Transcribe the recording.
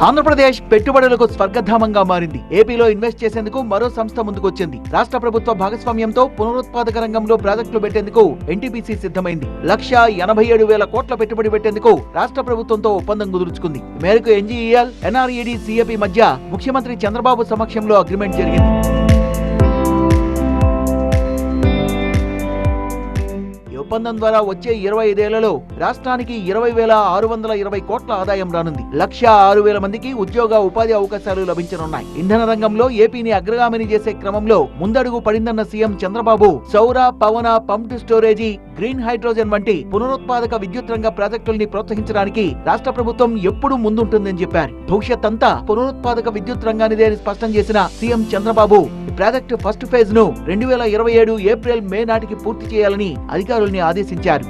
ఆంధ్రప్రదేశ్ పెట్టుబడులకు స్వర్గధామంగా మారింది. ఏపీలో ఇన్వెస్ట్ చేసేందుకు మరో సంస్థ ముందుకొచ్చింది. రాష్ట్ర ప్రభుత్వ భాగస్వామ్యంతో పునరుత్పాదక రంగంలో ప్రాజెక్టులు పెట్టేందుకు ఎన్టీపీసీ సిద్ధమైంది. 1,87,000 కోట్ల పెట్టుబడి పెట్టేందుకు రాష్ట్ర ప్రభుత్వంతో ఒప్పందం కుదుర్చుకుంది. ఈ మేరకు ఎన్జీఈఎల్, ఎన్ఆర్ఈడీ, సిఏపీ మధ్య ముఖ్యమంత్రి చంద్రబాబు సమక్షంలో అగ్రిమెంట్ జరిగింది. ఒప్పందం ద్వారా వచ్చే 25 ఏళ్లలో రాష్ట్రానికి 20,620 కోట్ల ఆదాయం రానుంది. 1,06,000 మందికి ఉద్యోగ ఉపాధి అవకాశాలు లభించనున్నాయి. ఇంధన రంగంలో ఏపీని అగ్రగామిని చేసే క్రమంలో ముందడుగు పడిందన్న సీఎం చంద్రబాబు సౌర, పవన, పంప్డ్ స్టోరేజీ, గ్రీన్ హైడ్రోజన్ వంటి పునరుత్పాదక విద్యుత్ రంగ ప్రాజెక్టుల్ని ప్రోత్సహించడానికి రాష్ట్ర ప్రభుత్వం ఎప్పుడూ ముందుంటుందని చెప్పారు. భవిష్యత్ అంతా పునరుత్పాదక విద్యుత్ రంగానిదే అని స్పష్టం చేసిన CM Chandrababu project first phase ను 2027 ఏప్రిల్, మే నాటికి పూర్తి చేయాలని అధికారుల్ని ఆదేశించారు.